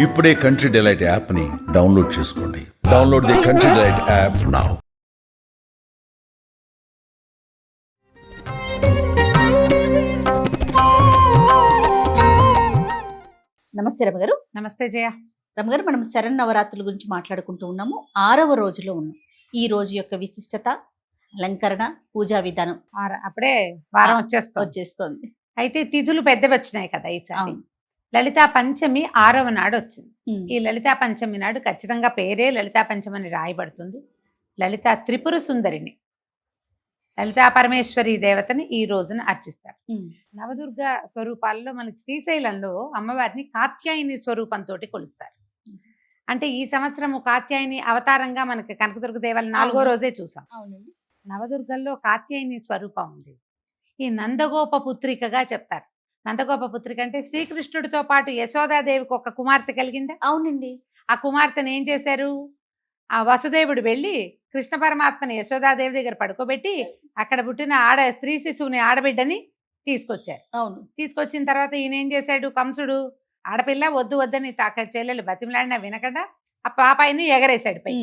ఇప్పుడే country delight యాప్ని download చేసుకోండి. Download the country delight app now. నమస్తే రమగారు. నమస్తే జయ. రమగారు, మనం శరన్నవరాత్రుల గురించి మాట్లాడుకుంటూ ఉన్నాము. 6వ రోజులో ఉన్నాం. ఈ రోజు యొక్క విశిష్టత, అలంకరణ, పూజా విధానం అప్పుడే వారం వచ్చేస్తోంది. అయితే తిథులు పెద్దవి వచ్చినాయి కదా ఈసారి. లలితా పంచమి 6వ నాడు వచ్చింది. ఈ లలితా పంచమి నాడు ఖచ్చితంగా పేరే లలితా పంచమి అని రాయబడుతుంది. లలితా త్రిపుర సుందరిని, లలితా పరమేశ్వరి దేవతని ఈ రోజున అర్చిస్తారు. నవదుర్గ స్వరూపాల్లో మనకి శ్రీశైలంలో అమ్మవారిని కాత్యాయని స్వరూపంతో కొలుస్తారు. అంటే ఈ సంవత్సరము కాత్యాయని అవతారంగా మనకి కనకదుర్గ దేవాలయం 4వ రోజే చూసాం. నవదుర్గల్లో కాత్యాయని స్వరూపం ఉంది. ఈ నందగోప పుత్రికగా చెప్తారు. నందగోప పుత్రిక అంటే శ్రీకృష్ణుడితో పాటు యశోదాదేవికి ఒక కుమార్తె కలిగిందా? అవునండి. ఆ కుమార్తెను ఏం చేశారు, ఆ వసుదేవుడు వెళ్ళి కృష్ణ పరమాత్మని యశోదాదేవి దగ్గర పడుకోబెట్టి అక్కడ పుట్టిన స్త్రీ శిశువుని, ఆడబిడ్డని తీసుకొచ్చారు. అవును. తీసుకొచ్చిన తర్వాత ఈయన ఏం చేశాడు, కంసుడు ఆడపిల్ల వద్దు వద్దని చెల్లెలు బతిమలాడినా వినకుండా ఆ పాపాయిని ఎగరేశాడు పై.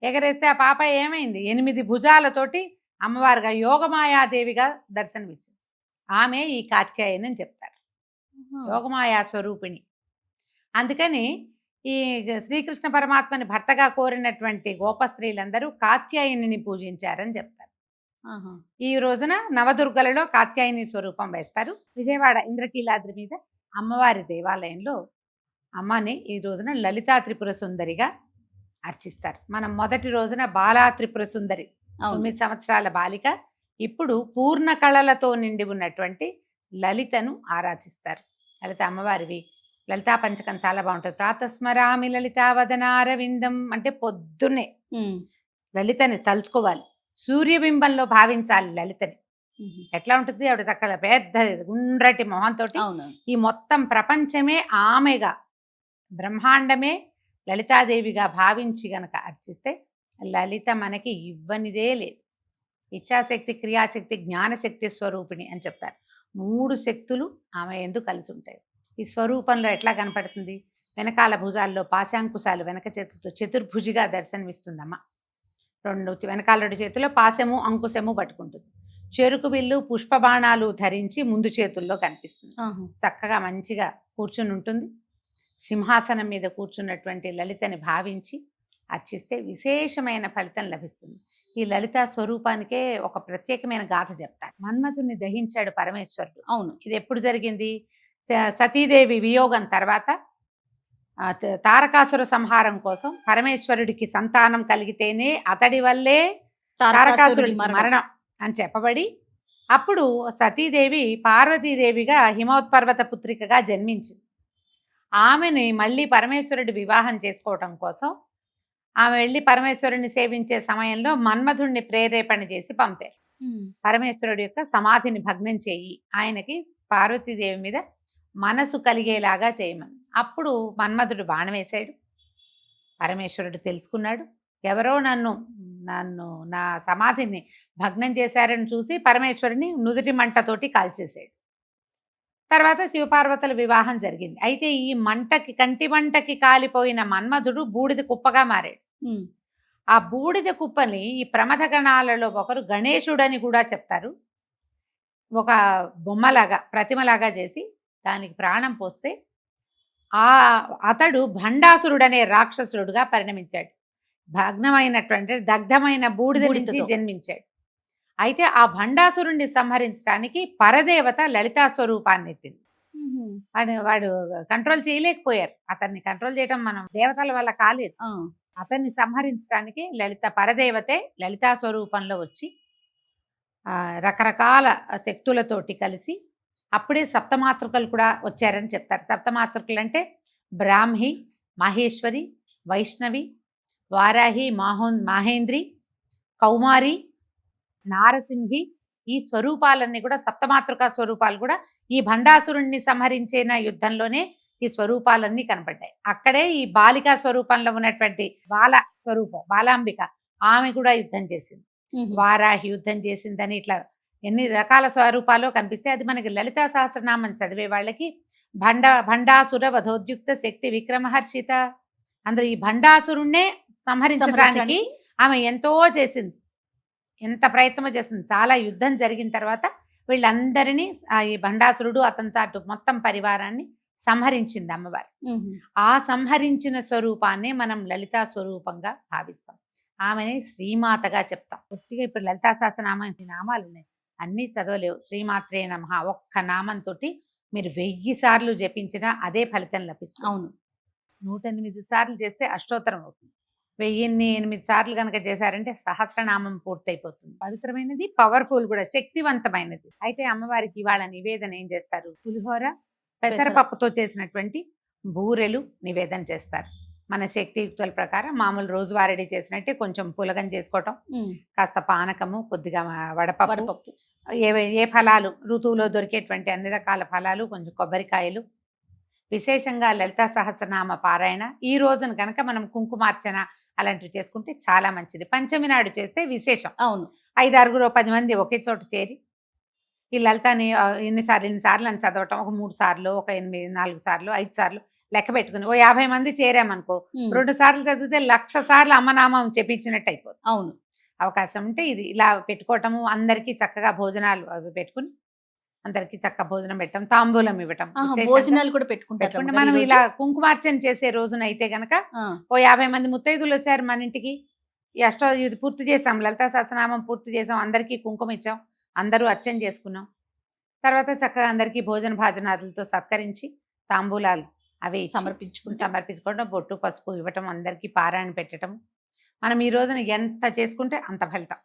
ఎగరేస్తే ఆ పాప ఏమైంది, 8 భుజాలతోటి అమ్మవారిగా యోగమాయాదేవిగా దర్శనమిచ్చింది. ఆమె ఈ కాత్యాయని అని చెప్తారు, యోగమాయా స్వరూపిణి. అందుకని ఈ శ్రీకృష్ణ పరమాత్మని భర్తగా కోరినటువంటి గోపస్త్రీలందరూ కాత్యాయనిని పూజించారని చెప్తారు. ఈ రోజున నవదుర్గలలో కాత్యాయని స్వరూపం వేస్తారు. విజయవాడ ఇంద్రకీలాద్రి మీద అమ్మవారి దేవాలయంలో అమ్మని ఈ రోజున లలితా త్రిపుర సుందరిగా అర్చిస్తారు. మనం మొదటి రోజున బాలా త్రిపుర సుందరి, 9 సంవత్సరాల బాలిక, ఇప్పుడు పూర్ణ కళలతో నిండి ఉన్నటువంటి లలితను ఆరాధిస్తారు. లలిత అమ్మవారివి లలితా పంచకం చాలా బాగుంటుంది. ప్రాతస్మరామి లలితా వదనారవిందం అంటే పొద్దున్నే లలితని తలుచుకోవాలి, సూర్యబింబంలో భావించాలి లలితని. ఎట్లా ఉంటుంది ఆవిడ చక్కగా పెద్ద గుండ్రటి మొహంతో ఈ మొత్తం ప్రపంచమే ఆమెగా, బ్రహ్మాండమే లలితాదేవిగా భావించి గనక అర్చిస్తే లలిత మనకి ఇవ్వనిదే లేదు. ఇచ్ఛాశక్తి, క్రియాశక్తి, జ్ఞానశక్తి స్వరూపిణి అని చెప్తారు. 3 శక్తులు ఆమె ఎందుకు కలిసి ఉంటాయి. ఈ స్వరూపంలో ఎట్లా కనపడుతుంది, వెనకాల భుజాల్లో పాశాంకుశాలు, వెనక చేతులతో చతుర్భుజిగా దర్శనమిస్తుందమ్మ. వెనకాల 2 చేతుల్లో పాశము అంకుశము పట్టుకుంటుంది. చెరుకు బిల్లు, పుష్పబాణాలు ధరించి ముందు చేతుల్లో కనిపిస్తుంది. చక్కగా మంచిగా కూర్చుని ఉంటుంది. సింహాసనం మీద కూర్చున్నటువంటి లలితని భావించి అర్చిస్తే విశేషమైన ఫలితం లభిస్తుంది. ఈ లలితా స్వరూపానికే ఒక ప్రత్యేకమైన గాథ చెప్తారు. మన్మథుని దహించాడు పరమేశ్వరుడు. అవును. ఇది ఎప్పుడు జరిగింది, సతీదేవి వియోగం తర్వాత తారకాసుర సంహారం కోసం పరమేశ్వరుడికి సంతానం కలిగితేనే అతడి వల్లే తారకాసురుడి మరణం అని చెప్పబడి, అప్పుడు సతీదేవి పార్వతీదేవిగా హిమోత్పర్వత పుత్రికగా జన్మించింది. ఆమెని మళ్ళీ పరమేశ్వరుడి వివాహం చేసుకోవటం కోసం ఆమె వెళ్ళి పరమేశ్వరుడిని సేవించే సమయంలో మన్మథుడిని ప్రేరేపణ చేసి పంపారు. పరమేశ్వరుడి యొక్క సమాధిని భగ్నం చేయి, ఆయనకి పార్వతీదేవి మీద మనసు కలిగేలాగా చేయమని. అప్పుడు మన్మథుడు బాణం వేశాడు. పరమేశ్వరుడు తెలుసుకున్నాడు, ఎవరో నన్ను నా సమాధిని భగ్నం చేశారని చూసి పరమేశ్వరుడిని నుదుటి మంటతోటి కాల్చేశాడు. తర్వాత శివపార్వతుల వివాహం జరిగింది. అయితే ఈ మంటకి, కంటి మంటకి కాలిపోయిన మన్మధుడు బూడిద కుప్పగా మారాడు. ఆ బూడిద కుప్పని ఈ ప్రమథ గణాలలో ఒకరు గణేశుడని కూడా చెప్తారు. ఒక బొమ్మలాగా, ప్రతిమలాగా చేసి దానికి ప్రాణం పోస్తే అతడు భండాసురుడనే రాక్షసుడుగా పరిణమించాడు. భగ్నమైనటువంటి దగ్ధమైన బూడిద నుంచి జన్మించాడు. అయితే ఆ భండాసురుణ్ణి సంహరించడానికి పరదేవత లలితా స్వరూపాన్ని ఎత్తింది. వాడు కంట్రోల్ చేయలేకపోయారు. అతన్ని కంట్రోల్ చేయడం మనం దేవతల వల్ల కాలేదు. అతన్ని సంహరించడానికి పరదేవతే లలితా స్వరూపంలో వచ్చి రకరకాల శక్తులతోటి కలిసి అప్పుడే సప్తమాతృకలు కూడా వచ్చారని చెప్తారు. సప్తమాతృకలు అంటే బ్రాహ్మి, మహేశ్వరి, వైష్ణవి, వారాహి, మహేంద్రి, కౌమారి, నారసింహి. ఈ స్వరూపాలన్నీ కూడా సప్తమాతృకా స్వరూపాలు కూడా ఈ భండాసురుణ్ణి సంహరించిన యుద్ధంలోనే ఈ స్వరూపాలన్నీ కనపడ్డాయి. అక్కడే ఈ బాలికా స్వరూపంలో ఉన్నటువంటి బాలాంబిక, ఆమె కూడా యుద్ధం చేసింది. వారాహి యుద్ధం చేసిందని ఇట్లా ఎన్ని రకాల స్వరూపాలు కనిపిస్తే అది మనకి లలితా సహస్రనామం చదివే వాళ్ళకి భండాసుర వధోద్యుక్త శక్తి విక్రమహర్షిత. అందరూ ఈ భండాసురుణ్ణే సంహరించడానికి ఆమె ఎంతో చేసింది, ఎంత ప్రయత్నమో చేసింది. చాలా యుద్ధం జరిగిన తర్వాత వీళ్ళందరినీ ఈ భండాసురుడు అతనితో అటు మొత్తం పరివారాన్ని సంహరించింది అమ్మవారు. ఆ సంహరించిన స్వరూపాన్ని మనం లలితా స్వరూపంగా భావిస్తాం. ఆమెని శ్రీమాతగా చెప్తాం. పూర్తిగా ఇప్పుడు లలితా సహస్రనామం నామాలు ఉన్నాయి, అన్నీ చదవలేవు. శ్రీమాత్రే నమః ఒక్క నామంతో మీరు 1000 సార్లు జపించినా అదే ఫలితం లభిస్తుంది. అవును, 108 సార్లు చేస్తే అష్టోత్తరం అవుతుంది. 1008 సార్లు కనుక చేశారంటే సహస్రనామం పూర్తయిపోతుంది. పవిత్రమైనది, పవర్ఫుల్ కూడా, శక్తివంతమైనది. అయితే అమ్మవారికి ఇవాళ నివేదన ఏం చేస్తారు? పులిహోర, పెసరపప్పుతో చేసినటువంటి బూరెలు నివేదన చేస్తారు. మన శక్తియుక్తుల ప్రకారం మామూలు రోజువారీ చేసినట్టే కొంచెం పులగం చేసుకోవటం, కాస్త పానకము, కొద్దిగా వడపప్పు, ఏ ఫలాలు ఋతువులో దొరికేటువంటి అన్ని రకాల ఫలాలు, కొంచెం కొబ్బరికాయలు. విశేషంగా లలితా సహస్రనామ పారాయణ ఈ రోజున కనుక మనం కుంకుమార్చన అలాంటివి చేసుకుంటే చాలా మంచిది. పంచమి నాడు చేస్తే విశేషం. అవును, 5, 6, 10 మంది ఒకే చోట చేరి ఈ లలితాని ఎన్నిసార్లు అని చదవటం, ఒక 3 సార్లు, ఒక 8, 4 సార్లు, 5 సార్లు లెక్క పెట్టుకుని ఓ 50 మంది చేరామనుకో, 2 సార్లు చదివితే 1,00,000 సార్లు అమ్మనామం చెప్పించినట్టు అయిపోతుంది. అవును, అవకాశం ఉంటే ఇది ఇలా పెట్టుకోవటము, అందరికీ చక్కగా భోజనాలు అవి పెట్టుకుని అందరికి చక్క భోజనం పెట్టడం, తాంబూలం ఇవ్వటం, భోజనాలు కూడా పెట్టుకుంటారు. మనం ఇలా కుంకుమార్చన చేసే రోజున అయితే గనక ఓ 50 మంది ముత్తైదులు వచ్చారు మన ఇంటికి, ఈ ఇది పూర్తి చేసాం, లలితా సహస్రనామం పూర్తి చేసాం, అందరికీ కుంకుమ ఇచ్చాం, అందరూ అర్చన చేసుకున్నాం. తర్వాత చక్కగా అందరికీ భోజన భాజనాదులతో సత్కరించి తాంబూలాలు అవి సమర్పించుకోవడం, బొట్టు పసుపు ఇవ్వటం, అందరికీ పారాయణ పెట్టడం. మనం ఈ రోజున ఎంత చేసుకుంటే అంత ఫలితం.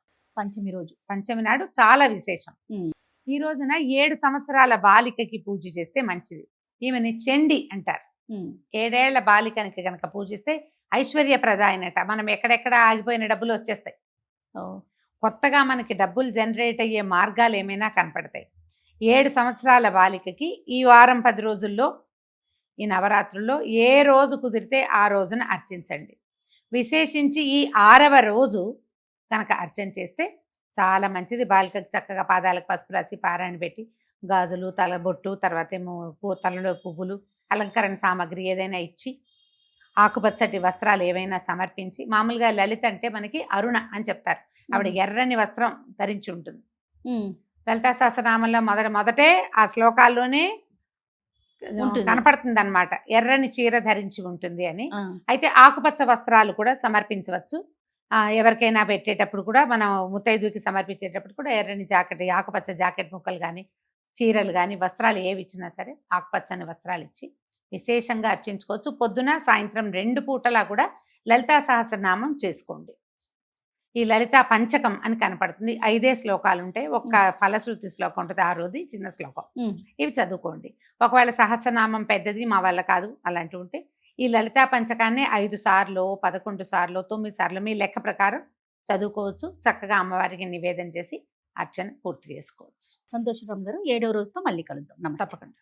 పంచమి నాడు చాలా విశేషం. ఈ రోజున 7 సంవత్సరాల బాలికకి పూజ చేస్తే మంచిది. ఈమెని చండి అంటారు. 7 ఏళ్ల బాలికనికి కనుక పూజిస్తే ఐశ్వర్యప్రదాయనట. మనం ఎక్కడెక్కడ ఆగిపోయిన డబ్బులు వచ్చేస్తాయి, కొత్తగా మనకి డబ్బులు జనరేట్ అయ్యే మార్గాలు ఏమైనా కనపడతాయి. 7 సంవత్సరాల బాలికకి ఈ వారం 10 రోజుల్లో, ఈ నవరాత్రుల్లో ఏ రోజు కుదిరితే ఆ రోజున అర్చించండి. విశేషించి ఈ 6వ రోజు కనుక అర్చన చేస్తే చాలా మంచిది. బాలికకు చక్కగా పాదాలకు పసుపు రాసి పారాయణ పెట్టి గాజులు, తలబొట్టు, తర్వాత ఏమో తలలో పువ్వులు, అలంకరణ సామాగ్రి ఏదైనా ఇచ్చి, ఆకుపచ్చటి వస్త్రాలు ఏవైనా సమర్పించి, మామూలుగా లలిత అంటే మనకి అరుణ అని చెప్తారు. ఆవిడ ఎర్రని వస్త్రం ధరించి ఉంటుంది. లలితా సహస్రనామంలో మొదటే ఆ శ్లోకాల్లోనే కనపడుతుంది అనమాట, ఎర్రని చీర ధరించి ఉంటుంది అని. అయితే ఆకుపచ్చ వస్త్రాలు కూడా సమర్పించవచ్చు. ఎవరికైనా పెట్టేటప్పుడు కూడా, మనం ముత్తైదుకి సమర్పించేటప్పుడు కూడా ఎర్రని జాకెట్, ఆకుపచ్చ జాకెట్ ముక్కలు కానీ, చీరలు కానీ, వస్త్రాలు ఏవి ఇచ్చినా సరే ఆకుపచ్చని వస్త్రాలు ఇచ్చి విశేషంగా అర్చించుకోవచ్చు. పొద్దున సాయంత్రం 2 పూటలా కూడా లలితా సహస్రనామం చేసుకోండి. ఈ లలితా పంచకం అని కనపడుతుంది. 5 శ్లోకాలు ఉంటాయి, ఒక్క ఫలశ్రుతి శ్లోకం ఉంటుంది, 6వది చిన్న శ్లోకం. ఇవి చదువుకోండి. ఒకవేళ సహస్రనామం పెద్దది మా వల్ల కాదు అలాంటివి ఉంటే ఈ లలితా పంచకాన్ని 5 సార్లు, 11 సార్లు, 9 సార్లు మీ లెక్క ప్రకారం చదువుకోవచ్చు. చక్కగా అమ్మవారికి నివేదన చేసి అర్చన పూర్తి చేసుకోవచ్చు. సంతోషరామ్ గారు, 7వ రోజుతో మళ్ళీ కలుద్దాం. తప్పకుండా.